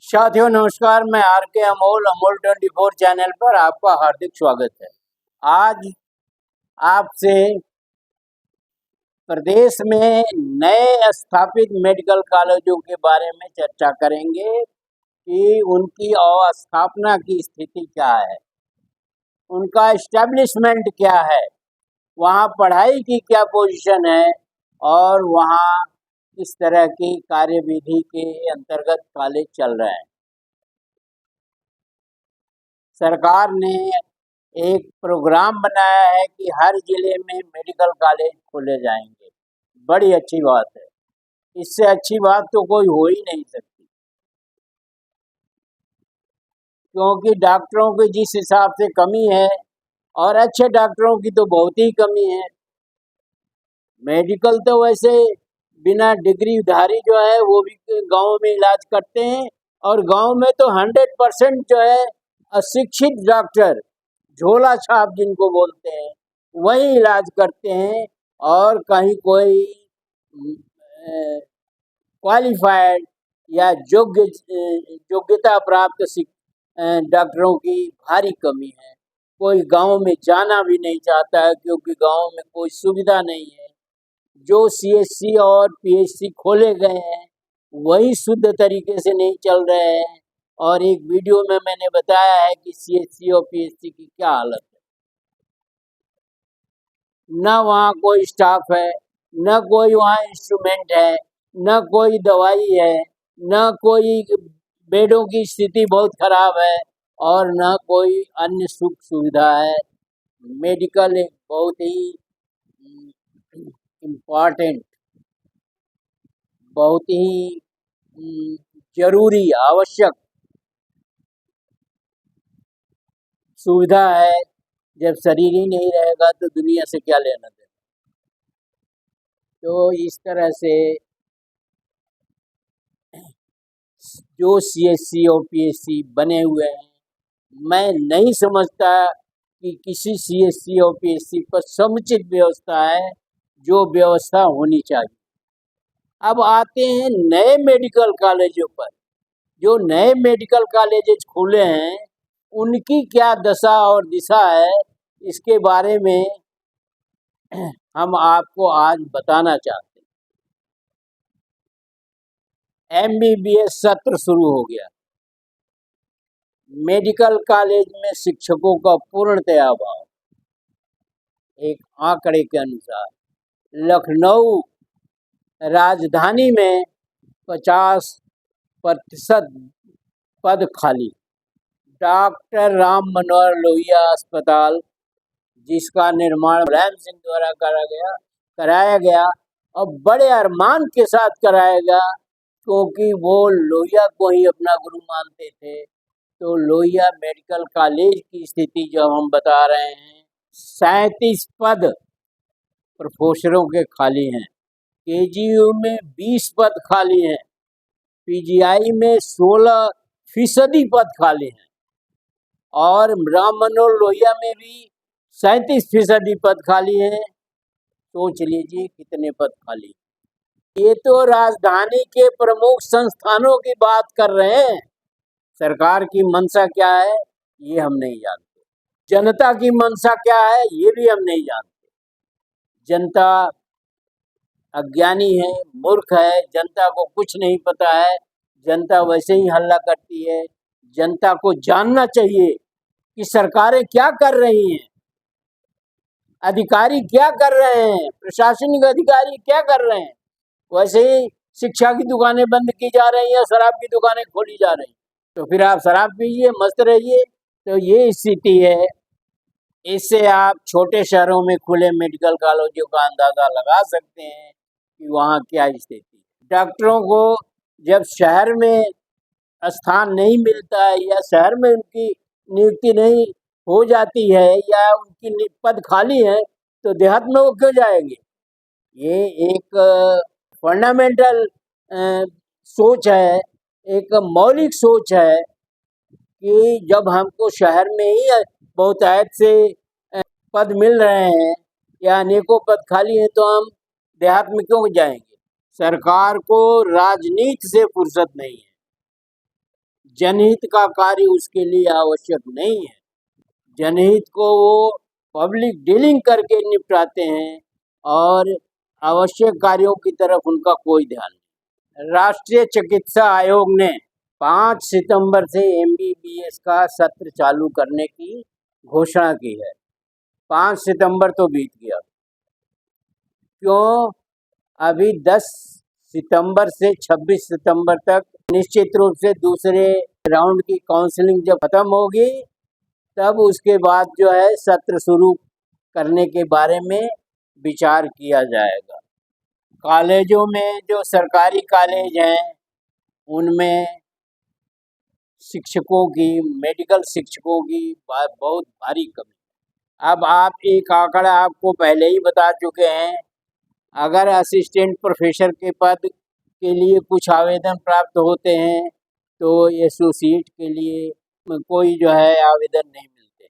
साथियों नमस्कार। मैं आर के अमोल 24 चैनल पर आपका हार्दिक स्वागत है। आज आपसे प्रदेश में नए स्थापित मेडिकल कॉलेजों के बारे में चर्चा करेंगे कि उनकी स्थापना की स्थिति क्या है, उनका एस्टेब्लिशमेंट क्या है, वहाँ पढ़ाई की क्या पोजीशन है और वहाँ किस तरह की कार्यविधि के अंतर्गत कॉलेज चल रहे हैं। सरकार ने एक प्रोग्राम बनाया है कि हर जिले में मेडिकल कॉलेज खोले जाएंगे। बड़ी अच्छी बात है, इससे अच्छी बात तो कोई हो ही नहीं सकती, क्योंकि डॉक्टरों की जिस हिसाब से कमी है और अच्छे डॉक्टरों की तो बहुत ही कमी है। मेडिकल तो वैसे बिना डिग्रीधारी जो है वो भी गांव में इलाज करते हैं, और गांव में तो 100% जो है अशिक्षित डॉक्टर, झोला छाप जिनको बोलते हैं, वही इलाज करते हैं। और कहीं कोई क्वालिफाइड या योग्यता प्राप्त डॉक्टरों की भारी कमी है। कोई गांव में जाना भी नहीं चाहता है, क्योंकि गांव में कोई सुविधा नहीं है। जो सीएचसी और पीएचसी खोले गए हैं वही शुद्ध तरीके से नहीं चल रहे हैं। और एक वीडियो में मैंने बताया है कि सीएचसी और पीएचसी की क्या हालत है। न वहाँ कोई स्टाफ है, न कोई वहाँ इंस्ट्रूमेंट है, न कोई दवाई है, न कोई बेडों की स्थिति बहुत खराब है, और न कोई अन्य सुख सुविधा है। मेडिकल एक बहुत ही इम्पॉर्टेंट, बहुत ही जरूरी, आवश्यक सुविधा है। जब शरीर ही नहीं रहेगा तो दुनिया से क्या लेना देना। तो इस तरह से जो सीएचसी और पीएचसी बने हुए हैं, मैं नहीं समझता कि किसी सीएचसी और पीएचसी पर समुचित व्यवस्था है जो व्यवस्था होनी चाहिए। अब आते हैं नए मेडिकल कॉलेजों पर। जो नए मेडिकल कॉलेजेस खुले हैं उनकी क्या दशा और दिशा है, इसके बारे में हम आपको आज बताना चाहते हैं। एमबीबीएस सत्र शुरू हो गया। मेडिकल कॉलेज में शिक्षकों का पूर्णतया अभाव। एक आंकड़े के अनुसार लखनऊ राजधानी में 50% पद खाली। डॉक्टर राम मनोहर लोहिया अस्पताल, जिसका निर्माण मुलायम सिंह द्वारा कराया गया और बड़े अरमान के साथ कराया गया, क्योंकि वो लोहिया को ही अपना गुरु मानते थे। तो लोहिया मेडिकल कॉलेज की स्थिति जो हम बता रहे हैं, 37 पद प्रोफेसरों के खाली हैं, केजीयू में 20 पद खाली हैं, पीजीआई में 16% पद खाली हैं, और राम मनोहर लोहिया में भी 37% पद खाली हैं। सोच लीजिए कितने पद खाली। ये तो राजधानी के प्रमुख संस्थानों की बात कर रहे हैं। सरकार की मंशा क्या है ये हम नहीं जानते, जनता की मंशा क्या है ये भी हम नहीं जानते। जनता अज्ञानी है, मूर्ख है, जनता को कुछ नहीं पता है, जनता वैसे ही हल्ला करती है। जनता को जानना चाहिए कि सरकारें क्या कर रही हैं, अधिकारी क्या कर रहे हैं, प्रशासनिक अधिकारी क्या कर रहे हैं। वैसे ही शिक्षा की दुकानें बंद की जा रही हैं, शराब की दुकानें खोली जा रही हैं, तो फिर आप शराब पीजिए, मस्त रहिए। तो ये स्थिति है। इससे आप छोटे शहरों में खुले मेडिकल कॉलेजों का अंदाजा लगा सकते हैं कि वहाँ क्या स्थिति। डॉक्टरों को जब शहर में स्थान नहीं मिलता है या शहर में उनकी नियुक्ति नहीं हो जाती है या उनकी पद खाली है, तो देहात में वो क्यों जाएंगे। ये एक फंडामेंटल सोच है, एक मौलिक सोच है कि जब हमको शहर में ही बहुतायत से पद मिल रहे हैं या अनेकों पद खाली हैं, तो हम देहात में क्यों जाएंगे। सरकार को राजनीति से फुर्सत नहीं है। जनहित का कार्य उसके लिए आवश्यक नहीं है। जनहित को वो पब्लिक डीलिंग करके निपटाते हैं और आवश्यक कार्यों की तरफ उनका कोई ध्यान नहीं। राष्ट्रीय चिकित्सा आयोग ने 5 सितंबर से एमबीबीएस का सत्र चालू करने की घोषणा की है। 5 सितंबर तो बीत गया, क्यों? अभी 10 सितंबर से 26 सितंबर तक निश्चित रूप से दूसरे राउंड की काउंसलिंग जब खत्म होगी, तब उसके बाद जो है सत्र शुरू करने के बारे में विचार किया जाएगा। कॉलेजों में जो सरकारी कॉलेज हैं, उनमें शिक्षकों की, मेडिकल शिक्षकों की बहुत भारी कमी। अब आप एक आंकड़ा आपको पहले ही बता चुके हैं, अगर असिस्टेंट प्रोफेसर के पद के लिए कुछ आवेदन प्राप्त होते हैं तो एसोसिएट के लिए कोई जो है आवेदन नहीं मिलते।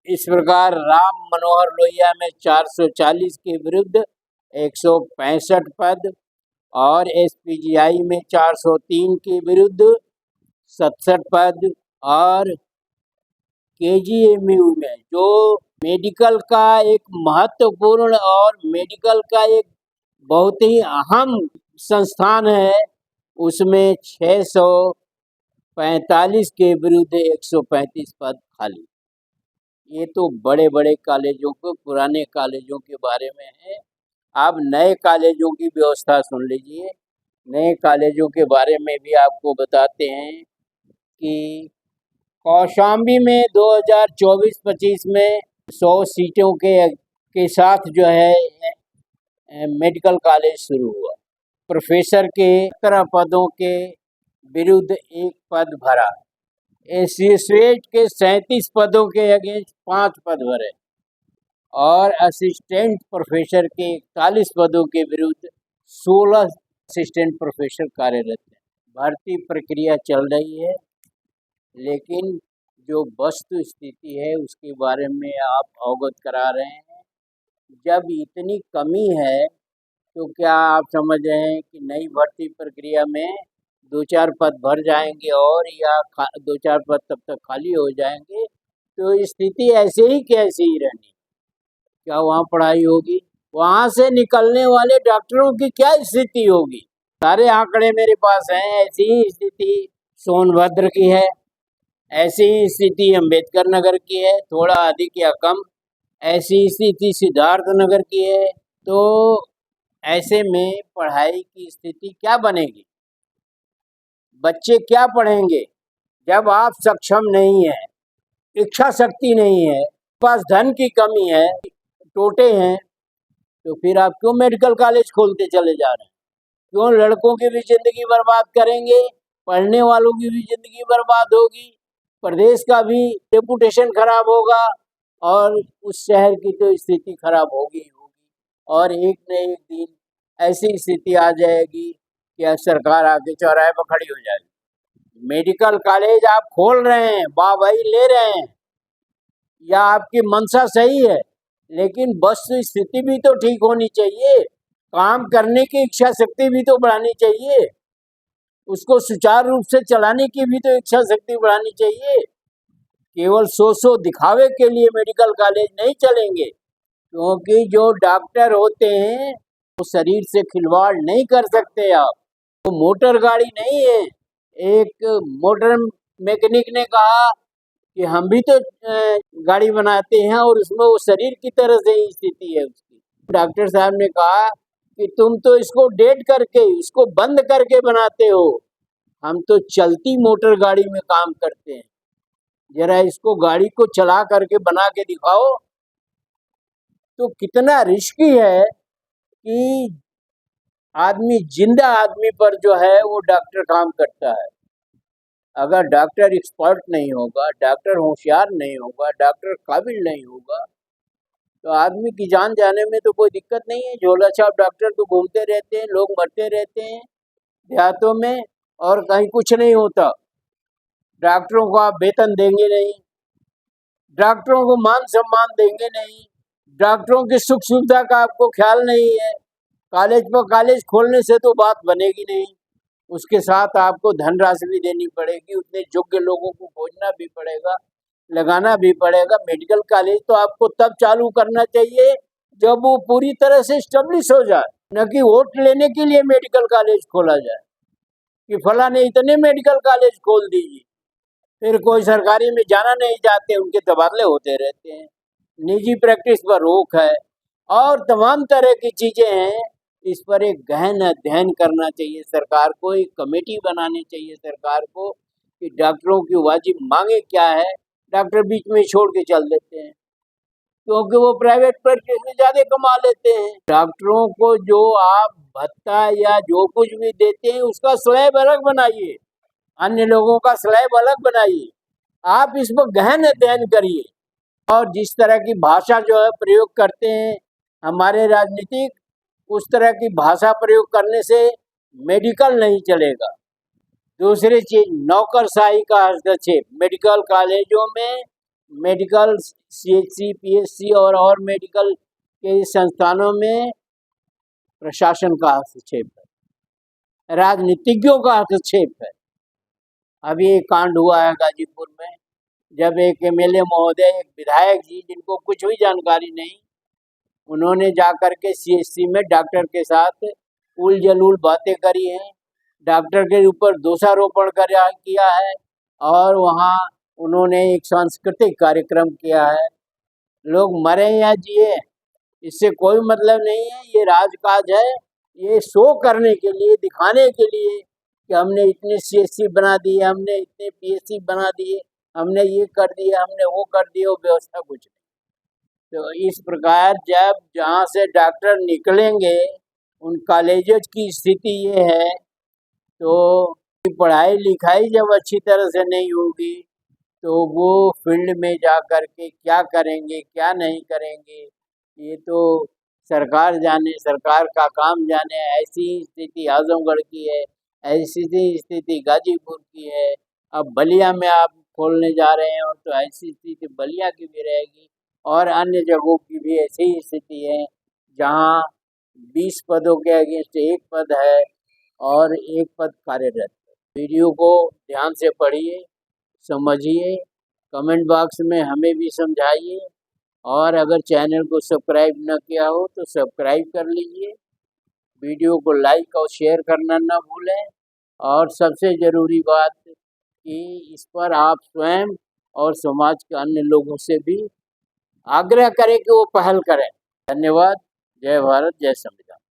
इस प्रकार राम मनोहर लोहिया में 440 के विरुद्ध 165 पद और एसपीजीआई में 403 के विरुद्ध 67 पद और केजीएमयू में जो मेडिकल का एक महत्वपूर्ण और मेडिकल का एक बहुत ही अहम संस्थान है, उसमें 645 के विरुद्ध 135 पद खाली। ये तो बड़े बड़े कॉलेजों को, पुराने कॉलेजों के बारे में है। आप नए कॉलेजों की व्यवस्था सुन लीजिए। नए कॉलेजों के बारे में भी आपको बताते हैं कि कौशाम्बी में 2024-25 में 100 सीटों के साथ जो है मेडिकल कॉलेज शुरू हुआ। प्रोफेसर के 17 पदों के विरुद्ध 1 पद भरा। एसोसिएट के 37 पदों के अगेंस्ट 5 पद भरे और असिस्टेंट प्रोफेसर के 41 पदों के विरुद्ध 16 असिस्टेंट प्रोफेसर कार्यरत हैं। भर्ती प्रक्रिया चल रही है, लेकिन जो वस्तु स्थिति है उसके बारे में आप अवगत करा रहे हैं। जब इतनी कमी है तो क्या आप समझ रहे हैं कि नई भर्ती प्रक्रिया में 2-4 पद भर जाएंगे और या 2-4 पद तब तक खाली हो जाएंगे, तो स्थिति ऐसे ही कैसी ही रहनी? क्या वहाँ पढ़ाई होगी? वहाँ से निकलने वाले डॉक्टरों की क्या स्थिति होगी? सारे आंकड़े मेरे पास हैं। ऐसी ही स्थिति सोनभद्र की है, ऐसी ही स्थिति अम्बेडकर नगर की है, थोड़ा अधिक या कम। ऐसी स्थिति सिद्धार्थ नगर की है। तो ऐसे में पढ़ाई की स्थिति क्या बनेगी? बच्चे क्या पढ़ेंगे जब आप सक्षम नहीं है, इच्छा शक्ति नहीं है, पास धन की कमी है, टोटे हैं, तो फिर आप क्यों मेडिकल कॉलेज खोलते चले जा रहे हैं? क्यों लड़कों की भी जिंदगी बर्बाद करेंगे, पढ़ने वालों की भी जिंदगी बर्बाद होगी, प्रदेश का भी रेपुटेशन खराब होगा और उस शहर की तो स्थिति खराब होगी। और एक न एक दिन ऐसी स्थिति आ जाएगी कि सरकार आके चौराहे पर खड़ी हो जाएगी। मेडिकल कॉलेज आप खोल रहे हैं, वाहवाही ले रहे हैं, या आपकी मंशा सही है, लेकिन वस्तु स्थिति भी तो ठीक होनी चाहिए। काम करने की इच्छा शक्ति भी तो बढ़ानी चाहिए, उसको सुचारू रूप से चलाने की भी तो इच्छा शक्ति बढ़ानी चाहिए। केवल सो दिखावे के लिए मेडिकल कॉलेज नहीं चलेंगे, क्योंकि जो डॉक्टर होते हैं वो शरीर से खिलवाड़ नहीं कर सकते। आप तो मोटर गाड़ी नहीं है। एक मोटर मैकेनिक ने कहा कि हम भी तो गाड़ी बनाते हैं और उसमें वो शरीर की तरह से ही स्थिति है उसकी। डॉक्टर साहब ने कहा कि तुम तो इसको डेड करके, इसको बंद करके बनाते हो, हम तो चलती मोटर गाड़ी में काम करते हैं। जरा इसको, गाड़ी को चला करके बना के दिखाओ। तो कितना रिस्की है कि आदमी, जिंदा आदमी पर जो है वो डॉक्टर काम करता है। अगर डॉक्टर एक्सपर्ट नहीं होगा, डॉक्टर होशियार नहीं होगा, डॉक्टर काबिल नहीं होगा, तो आदमी की जान जाने में तो कोई दिक्कत नहीं है। झोला छाप डॉक्टर तो घूमते रहते हैं, लोग मरते रहते हैं देहातों में और कहीं कुछ नहीं होता। डॉक्टरों को आप वेतन देंगे नहीं, डॉक्टरों को मान सम्मान देंगे नहीं, डॉक्टरों की सुख सुविधा का आपको ख्याल नहीं है। कॉलेज पर कॉलेज खोलने से तो बात बनेगी नहीं। उसके साथ आपको धनराशि भी देनी पड़ेगी, उतने योग्य लोगों को खोजना भी पड़ेगा, लगाना भी पड़ेगा। मेडिकल कॉलेज तो आपको तब चालू करना चाहिए जब वो पूरी तरह से स्टेब्लिश हो जाए, न कि वोट लेने के लिए मेडिकल कॉलेज खोला जाए कि फला ने इतने मेडिकल कॉलेज खोल दीजिए, फिर कोई सरकारी में जाना नहीं चाहते, उनके तबादले होते रहते हैं। निजी प्रैक्टिस पर रोक है और तमाम तरह की चीजें हैं। इस पर एक गहन अध्ययन करना चाहिए सरकार को, एक कमेटी बनानी चाहिए सरकार को कि डॉक्टरों की वाजिब मांगे क्या है। डॉक्टर बीच में छोड़ के चल देते हैं क्योंकि वो प्राइवेट प्रैक्टिस में ज्यादा कमा लेते हैं। डॉक्टरों को जो आप भत्ता या जो कुछ भी देते हैं उसका स्लैब अलग बनाइए, अन्य लोगों का स्लैब अलग बनाइए। आप इस पर गहन अध्ययन करिए। और जिस तरह की भाषा जो है प्रयोग करते हैं हमारे राजनीतिक, उस तरह की भाषा प्रयोग करने से मेडिकल नहीं चलेगा। दूसरी चीज, नौकरशाही का हस्तक्षेप मेडिकल कॉलेजों में, मेडिकल CHC PHC और मेडिकल के संस्थानों में प्रशासन का हस्तक्षेप है, राजनीतिज्ञों का हस्तक्षेप है। अभी एक कांड हुआ है गाजीपुर में, जब एक MLA महोदय, एक विधायक जी जिनको कुछ भी जानकारी नहीं, उन्होंने जाकर के CHC में डॉक्टर के साथ उल जलूल बातें करी हैं, डॉक्टर के ऊपर दोषारोपण किया है और वहाँ उन्होंने एक सांस्कृतिक कार्यक्रम किया है। लोग मरे या जिए इससे कोई मतलब नहीं है, ये राजकाज है। ये शो करने के लिए, दिखाने के लिए कि हमने इतने CHC बना दिए, हमने इतने PHC बना दिए, हमने ये कर दिया, हमने वो कर दिया, वो व्यवस्था कुछ नहीं। तो इस प्रकार जब जहाँ से डॉक्टर निकलेंगे उन कॉलेजेस की स्थिति ये है, तो पढ़ाई लिखाई जब अच्छी तरह से नहीं होगी तो वो फील्ड में जा कर के क्या करेंगे क्या नहीं करेंगे, ये तो सरकार जाने, सरकार का काम जाने। ऐसी स्थिति आजमगढ़ की है, ऐसी स्थिति गाजीपुर की है। अब बलिया में आप खोलने जा रहे हैं तो ऐसी स्थिति बलिया की भी रहेगी और अन्य जगहों की भी ऐसी ही स्थिति है जहाँ 20 पदों के अगेंस्ट 1 पद है और 1 पद कार्यरत है। वीडियो को ध्यान से पढ़िए, समझिए, कमेंट बॉक्स में हमें भी समझाइए और अगर चैनल को सब्सक्राइब न किया हो तो सब्सक्राइब कर लीजिए। वीडियो को लाइक और शेयर करना न भूलें और सबसे ज़रूरी बात कि इस पर आप स्वयं और समाज के अन्य लोगों से भी आग्रह करें कि वो पहल करें। धन्यवाद। जय भारत, जय संविधान।